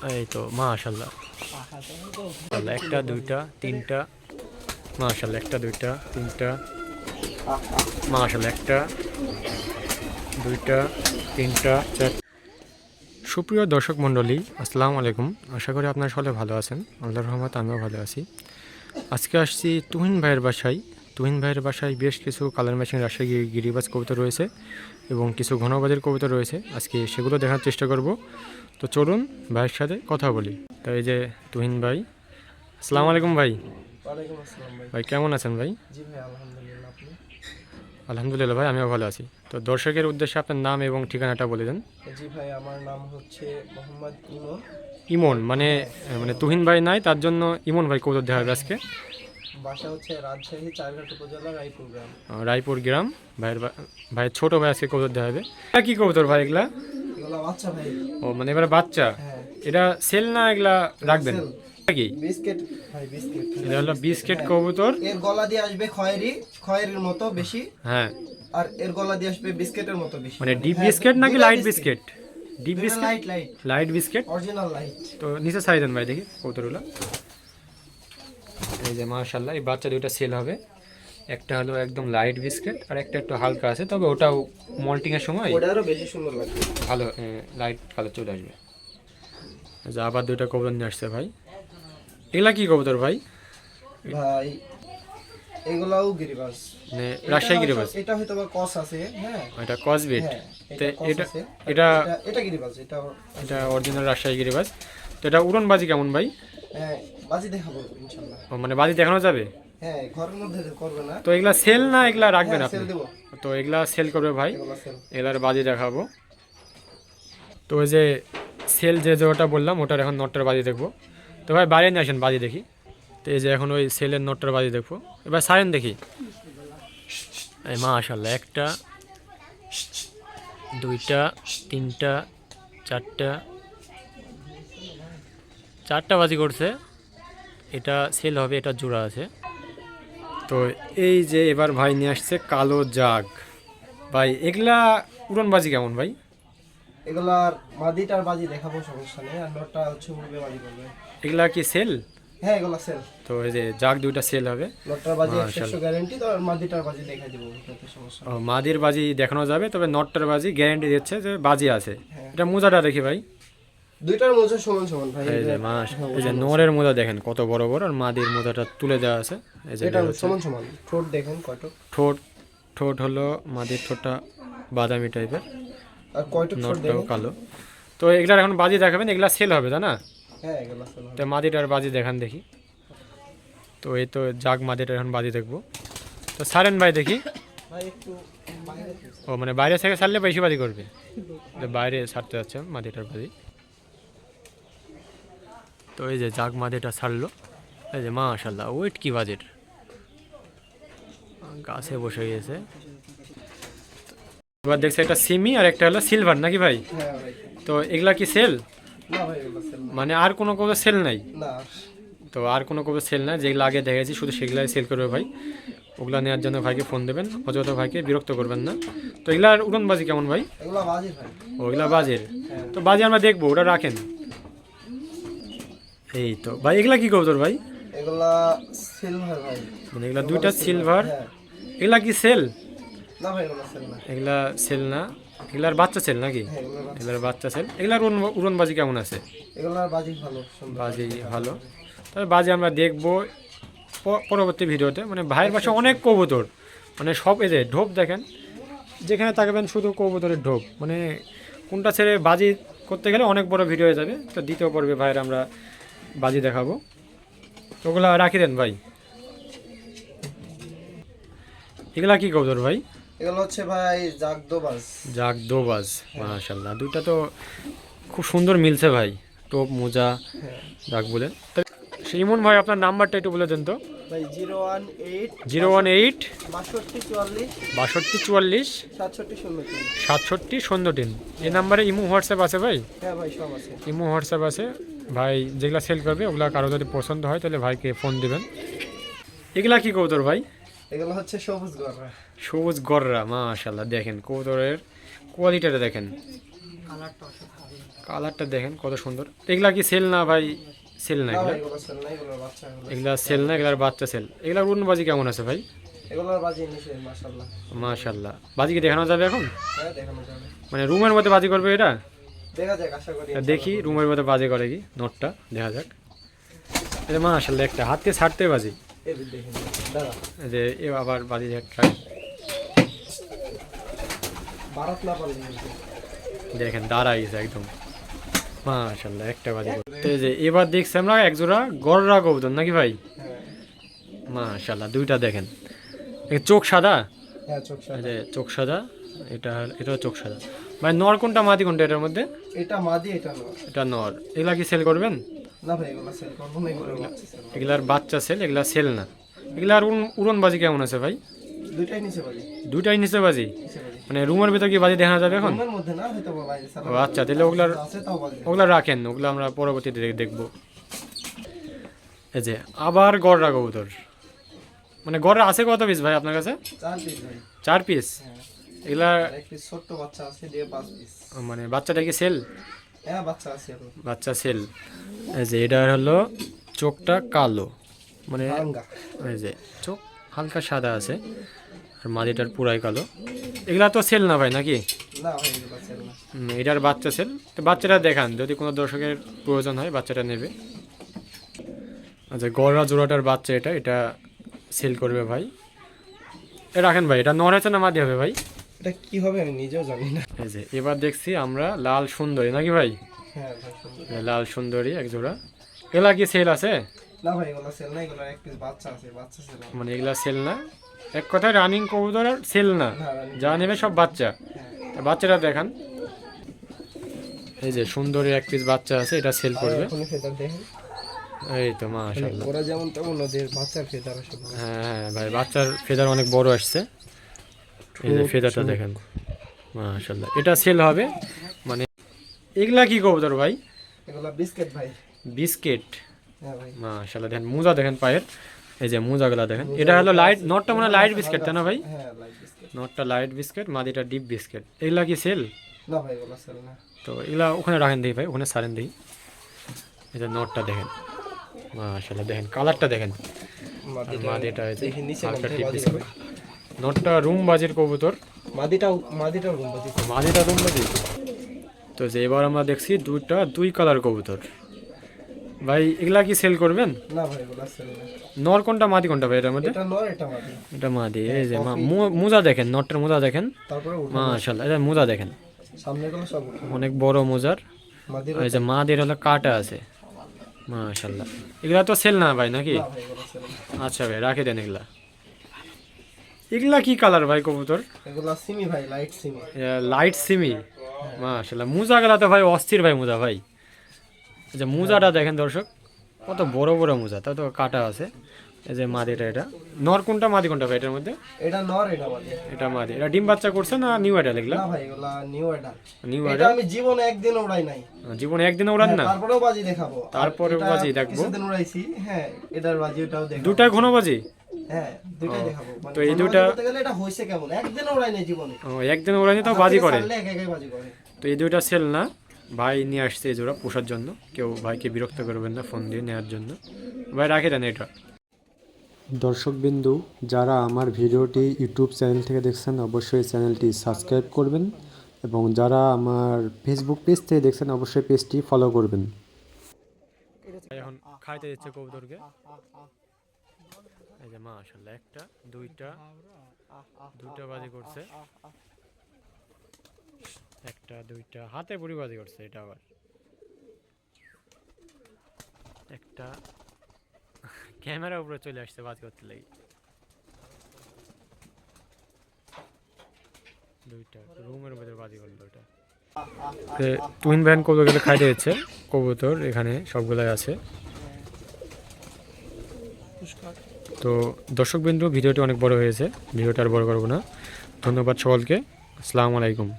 এই তো মাশাআল্লাহ, একটা দুইটা তিনটা, মাশাআল্লাহ একটা দুইটা তিনটা, মাশাআল্লাহ একটা দুইটা তিনটা চার। সুপ্রিয় দর্শক মণ্ডলী, আসসালামু আলাইকুম। আশা করি আপনারা সকলে ভালো আছেন। আল্লাহর রহমতে আমিও ভালো আছি। আজকে আসছি তুহিন ভাইয়ের বাসায়। তুহিন ভাইয়ের বাসায় বেশ কিছু কালার ম্যাচিং রাজশাহী গিরিবাজ কবুতর রয়েছে এবং কিছু ঘনবাজের কবুতর রয়েছে। আজকে সেগুলো দেখার চেষ্টা করব। তো চলুন ভাইয়ের সাথে কথা বলি। তো এই যে তুহিন ভাই, আসসালামু আলাইকুম ভাই। ওয়ালাইকুম আসসালাম ভাই। ভাই কেমন আছেন ভাই? জি ভাই, আলহামদুলিল্লাহ। আপনি? আলহামদুলিল্লাহ ভাই, আমিও ভালো আছি। তো দর্শকের উদ্দেশ্যে আপনার নাম এবং ঠিকানাটা বলে দেন। জি ভাই, আমার নাম হচ্ছে মোহাম্মদ ইমন। ইমন মানে মানে তুহিন ভাই নাই, তার জন্য ইমন ভাই কবুতর দেখা হবে আজকে। বাসা হচ্ছে রাজশাহী চারঘাট উপজেলা রায়পুর গ্রাম। রায়পুর গ্রাম। ভাইয়ের ছোট ভাই আজকে কবুতর দেখা হবে। এটা কি কবুতর ভাই এগুলা? এগুলো বাচ্চা ভাই। ও মানে এবার বাচ্চা। হ্যাঁ। এটা সেল না, এগুলা রাখবেন কি? বিস্কিট ভাই, বিস্কিট। এটা হলো বিস্কিট কবুতর। এর গলা দিয়ে আসবে খয়েরির মতো বেশি। হ্যাঁ। আর এর গলা দিয়ে আসবে বিস্কিটের মতো বেশি। মানে ডিপ বিস্কিট নাকি light biscuit? Deep biscuit, light light light biscuit, original light. তো নিচে সাইজ দেন ভাই, দেখি কবুতরগুলো। এই যে মাশাআল্লাহ, এই বাচ্চা দুইটা সেল হবে। একটা হলো একদম লাইট বিস্কিট আর একটা একটু হালকা আছে, তবে ওটাও মল্টিং এর সময় ওটা আরো বেশি সুন্দর লাগবে, ভালো লাইট কালার চলে আসবে। যা আবার দুইটা কবুতর নিয়ে আসছে ভাই। এগুলা কি কবুতর ভাই? ভাই এগুলাও গিরিবাজ, মানে রাজশাহী গিরিবাজ। এটা হয়তো বা কস আছে। হ্যাঁ, এটা কসবিট। হ্যাঁ, তো এটা এটা এটা এটা গিরিবাজ, এটা এটা অরিজিনাল রাজশাহী গিরিবাজ। তো এটা উড়নবাজি কেমন ভাই? হ্যাঁ, বাজি দেখাবো ইনশাআল্লাহ। ও মানে বাজি দেখানো যাবে? হ্যাঁ, ঘরের মধ্যে করবে না। তো এগুলা সেল না এগুলা রাখবেন হ্যাঁ, আপনি? সেল দেব। তো এগুলা সেল করবে ভাই, এগুলো সেল। এগুলার বাজি দেখাবো। তো ওই যে সেল যে ওটা বললাম, ওটার এখন নটটার বাজি দেখবো। তো ভাই বাইরে নিয়ে আসেন বাজি দেখি। তো এই যে এখন ওই সেলের নটটার বাজি দেখবো। এবার সারেন দেখি। এই মাশাআল্লাহ, একটা দুইটা তিনটা চারটা, চারটা বাজি করছে। এটা সেল হবে, এটা জোড়া আছে। তো এই যে এবার ভাই নিয়ে আসছে কালো জাগ। ভাই এগুলা উড়নবাজি কেমন ভাই? এগুলার মাদিটার বাজি দেখাবো, সমস্যা নেই। আর নটটা হচ্ছে উড়বে বাজি করবে। এগুলা কি সেল? হ্যাঁ, এগুলা সেল। তো এই যে জাগ দুইটা সেল হবে। নটটার বাজি মাশাআল্লাহ। 100 গ্যারান্টি। তো আর মাদিটার বাজি দেখাই দেবো, এটাতে সমস্যা ও নেই। মাদির বাজি দেখানো যাবে, তবে নটটার বাজি গ্যারান্টি দিচ্ছে যে বাজি আছে। হ্যাঁ। এটা মোজাটা দেখি ভাই। দুইটার মধ্যে সমান সমান ভাই। এই যে এই যে নরের মোজা দেখেন কত বড় বড়, আর মাদির মোজাটা তুলে দেওয়া আছে। এই যে এটা সমান সমান। ঠোঁট দেখেন কয়টক। ঠোঁট, ঠোঁট হলো মাদির ঠোঁটটা বাদামি টাইপের, আর কয়টক ঠোঁট নটটাও দেখেন। কালো। তো এগুলার এখন বাজি দেখাবেন, এগুলা সেল হবে তাই না? হ্যাঁ, এগুলা সেল হবে। তো মাদিটার বাজি দেখান দেখি। তো এই তো জাগ মাদিটার এখন বাজি দেখবো। তো সারেন ভাই দেখি। ভাই একটু বাইরে ও মানে বাইরে থেকে ছাড়লে বেশি বাজি করবে, তো বাইরে ছাড়তে যাচ্ছে মাদিটার বাজি। তো এই যে জাগ মাদিটা ছাড়লো। এই যে মাশাআল্লাহ, ওয়েট কি বাজের, গাছে বসে গিয়েছে। এবার দেখছে একটা সিমি আর একটা হলো সিলভার নাকি ভাই? হ্যাঁ ভাই। তো এগুলা কি সেল? না ভাই, এগুলা সেল না। মানে আর কোনো কবুতর সেল নাই? না। তো আর কোনো কবুতর সেল না, যেগুলো আগে দেখেছি শুধু সেগুলাই সেল করবে ভাই। ওগুলা নেওয়ার জন্য ভাইকে ফোন দেবেন, অযথা ভাইকে বিরক্ত করবেন না। তো এগুলার উড়নবাজি কেমন ভাই? এগুলা বাজি ভাই। ওগুলা বাজের। হ্যাঁ। তো বাজি আমরা দেখবো, ওটা রাখেন। এই তো ভাই, এগুলা কি কবুতর ভাই? এগুলা সিলভার ভাই। মানে এগুলা দুইটা সিলভার। হ্যাঁ। এগুলা কি সেল? না ভাই, এগুলা সেল না। এগুলা সেল না, এগুলার বাচ্চা সেল নাকি? হ্যাঁ, এগুলা বাজি। এগুলার বাচ্চা সেল। এগুলার উড়নবাজি কেমন আছে? এগুলার বাজি ভালো, সুন্দর। বাজি ভালো। তবে বাজি আমরা দেখবো পরবর্তী ভিডিওতে। মানে ভাইয়ের পাশে অনেক কবুতর, মানে সব এই যে ঢোপ দেখেন, যেখানে তাকাবেন শুধু কবুতরের ঢোপ। মানে কোনটা ছেড়ে বাজি করতে গেলে অনেক বড় ভিডিও হয়ে যাবে। তো দ্বিতীয় পর্বে ভাইয়ের আমরা বাজি দেখাবো। ওগুলা রাখি দেন ভাই। এগুলা কি কবুতর ভাই? এগুলো হচ্ছে ভাই জাগদোবাজ। জাগ দোবাজ। মাশাআল্লাহ, দুইটা তো খুব সুন্দর মিলছে ভাই, টোপ মোজা হ্যাঁ জাগ বলে। ইমন ভাই আপনার নাম্বারটা একটু বলে দেন তো। ভাই, 018 018 62 62 44 44 67 03। 67 03। এই নাম্বারে ইমো হোয়াটসঅ্যাপ আছে ভাই? হ্যাঁ ভাই, সব আছে। ইমো হোয়াটসঅ্যাপ আছে ভাই। যেগুলা সেল করবে ওগুলা কারো যদি পছন্দ হয় তাহলে ভাইকে ফোন দিবেন। এগুলা কি কবুতর ভাই? এগুলো হচ্ছে সবুজ গররা। সবুজ গররা। মাশাআল্লাহ, দেখেন কবুতরের কোয়ালিটিটা দেখেন, কালারটা দেখেন কত সুন্দর। এগুলা কি সেল না ভাই? সেল না না এগুলা? ভাই এগুলো সেল না, এগুলোর বাচ্চা এগুলো। এগুলা সেল না, এগুলার বাচ্চা সেল। এগুলার উড়নবাজি কেমন আছে ভাই? এগুলোর বাজি নিচে মাশাআল্লাহ। মাশাআল্লাহ। বাজি কি দেখানো যাবে এখন? হ্যাঁ দেখানো যাবে। মানে রুমের মধ্যে বাজি করবে এটা? দেখা যাক, আশা করি। দেখি রুমের মধ্যে বাজি করে কি নোটটা দেখা যাক। এটা মাশাআল্লাহ একটা হাতে ছাড়তে বাজি। এই দেখেন দাদা, এই যে এ আবার বাজি ট্রাই ভারত না পারলে দেখেন দাঁড়াইছে একদম। মাশাআল্লাহ একটা বাজি করতে। এই যে এবার দেখছি আমরা এক জোড়া গররা কবুতর নাকি ভাই? হ্যাঁ মাশাআল্লাহ দুইটা দেখেন। চোখ সাদা, হ্যাঁ চোখ এই সাদা। যে চোখ সাদা, এটাও চোখ সাদা। ভাই নর কোনটা মাদি কোনটা এটার মধ্যে? এটা মাদি, এটা নর। এটা নর। এগুলা কি সেল করবেন? না ভাই এগুলো সেল করব না, এগুলো বাচ্চা সেল। এগুলার বাচ্চা সেল, এগুলা সেল না। এগুলার উড়ন বাজি কেমন আছে ভাই? দুইটাই নিচে বাজি, দুইটাই নিচে বাজি। নিচে বাজি। মানে রুমের ভিতর কি বাজি দেখানো যাবে এখন? রুমের মধ্যে না, হয়তো বাইরে ও আচ্ছা, তাহলে ওগুলার আছে তাও বাজি। ওগুলা রাখেন, ওগুলো আমরা পরবর্তীতে দেখবো। এই যে আবার গড়রা কবুতর। মানে গড়রা আছে কত পিস ভাই আপনার কাছে? 4 পিস ভাই। 4 পিস? হ্যাঁ এগুলা আর এক পিস ছোট বাচ্চা আছে, দিয়ে 5 পিস। মানে বাচ্চাটা কি সেল? হ্যাঁ বাচ্চা আছে এখন। বাচ্চা সেল। এই যে এটা হলো চোখটা কালো, মানে রাঙ্গা। এই যে চোখ হালকা সাদা আছে, আর মাদিটার পুরাই কালো। এগুলা তো সেল না ভাই নাকি? না ভাই এগুলো সেল না। এটার বাচ্চা সেল। তো বাচ্চাটা দেখান, যদি কোনো দর্শকের প্রয়োজন হয় বাচ্চাটা নেবে। আচ্ছা গড়রা জোড়াটার বাচ্চা এটা, এটা সেল করবে ভাই। এ রাখেন ভাই। এটা নর আছে না মাদি হবে ভাই? এটা কি হবে আমি নিজেও জানি না। এই যে এবার দেখছি আমরা লাল সুন্দরী নাকি ভাই? হ্যাঁ ভাই সুন্দর। এই লাল সুন্দরী এক জোড়া। এগুলা কি সেল আছে? না ভাই এগুলো সেল না, এগুলো এক পিস বাচ্চা আছে, বাচ্চা সেল না। মানে এগুলা সেল না, এক কথায় রানিং কবুতর আর সেল না, না, running। যা নেবে সব বাচ্চা। হ্যাঁ তা বাচ্চাটা দেখান। এই যে সুন্দরী এক পিস বাচ্চা আছে, এটা সেল করবে। এখন ফেদার দেখেন, এই তো মাশাআল্লাহ। ওরা যেমন তেমন ওদের বাচ্চার ফেদার আছে। হ্যাঁ হ্যাঁ ভাই, বাচ্চার ফেদার অনেক বড় আসছে। এই যে ফেদারটা দেখেন, মাশাআল্লাহ। এটা সেল হবে। মানে এগুলা কি কবুতর ভাই? এগুলো বিস্কিট ভাই। বিস্কিট। হ্যাঁ ভাই। মাশাআল্লাহ দেখেন মোজা দেখেন পায়ের, এই যে মোজাগুলা দেখেন। এটা হলো লাইট, নটটা মানে লাইট বিস্কিট তাই না ভাই? হ্যাঁ লাইট বিস্কিট। নটটা লাইট বিস্কিট, মাদিটা ডিপ বিস্কিট। এগুলা কি সেল? না ভাই এগুলো সেল না। তো এগুলা ওখানে রাখেন দেখি ভাই, ওখানে সারেন দেখি। এই যে নটটা দেখেন, মাশাআল্লাহ দেখেন কালারটা দেখেন। আর মাদিটা এই যে দেখি নিচে হালকা মধ্যে ডিপ বাজি বিস্কিট। হবে। নটটা রুম বাজির কবুতর, মাদিটাও রুম বাজি। মাদিটা রুম বাজি। তো যে এবার আমরা দেখছি দুই কালার কবুতর। ভাই এগুলা কি সেল করবেন? না ভাই এগুলো সেল না। নর কোনটা মাদি কোনটা ভাই এটার মধ্যে? এটা নর, এটা মাদি। এটা মাদি। এই যে মোজা দেখেন, নটটার মোজা দেখেন, তারপরে মাশাআল্লাহ। এটা মোজা দেখেন, সামনে গুলো সব উঠে। অনেক বড় মোজার। মাদির এই যে মাদির হলো কাটা আছে, মাশাআল্লাহ। এগুলা তো সেল না ভাই নাকি? না ভাই এগুলো সেল না। আচ্ছা ভাই রাখে দেন এগুলা। এগুলা কি কালার ভাই কবুতর? এগুলো সিমি ভাই, লাইট সিমি। লাইট সিমি, মাশাআল্লাহ। মোজা গেলা তো ভাই অস্থির ভাই মোজা ভাই। এই যে মোজাটা দেখেন দর্শক, কত বড় বড় মোজা, তাও তো কাটা আছে। এই যে মাদিটা, এটা নর কোনটা মাদি কোনটা ভাই এটার মধ্যে? এটা নর, এটা মাদি। এটা মাদি। এটা ডিম বাচ্চা করছে না নিউ অ্যাডাল এগুলা? না ভাই এগুলো নিউ অ্যাডাল্ট। নিউ এটা অ্যাডাল। আমি জীবনে একদিন উড়াই নাই। জীবনে একদিনে উড়ান না? তারপরেও বাজি দেখাবো। আর তারপরে এটা বাজি দেখবো। কিছুদিন উড়াইছি। হ্যাঁ এটার বাজি ওটাও দেখাবো। দুটা ঘন বাজি? হ্যাঁ দুটাই দেখাবো। মানে তো এই ঘন দুটা বাজি বলতে গেলে এটা হইছে কেমন, একদিনও উড়াই নাই জীবনে। ও একদিনে উড়ানি তাও বাজি করে? ছাড়লে একা একাই বাজি করে। তো এই দুইটা সেল না, ভাই নিয়ে আসছে এই জোড়া পোষার জন্য। কেউ ভাইকে বিরক্ত করবেন না ফোন দিয়ে নেওয়ার জন্য। ভাই রাখে দেন এটা। দর্শকবিন্দু, যারা আমার ভিডিওটি ইউটিউব চ্যানেল থেকে দেখছেন অবশ্যই চ্যানেলটি সাবস্ক্রাইব করবেন, এবং যারা আমার ফেসবুক পেজ থেকে দেখছেন অবশ্যই পেজটি ফলো করবেন। এখন খাইতে দিচ্ছে কবুতরকে। এই যে মাশাআল্লাহ, একটা দুইটা বাজি করছে, একটা দুইটা হাতে বুড়ি বাজি করছে। এটা আবার একটা ক্যামেরার উপরে চলে আসছে বাজি করতে লাগি। দুইটা রুমের মধ্যে বাজি করলো। এটা টুইন ভ্যান কবুতরকে খাইতে দিচ্ছে। কবুতর এখানে সবগুলাই আছে। তো দর্শকবৃন্দ, ভিডিওটি অনেক বড় হয়েছে, ভিডিওটা আর বড় করবো না। ধন্যবাদ সকলকে, আসসালামু আলাইকুম।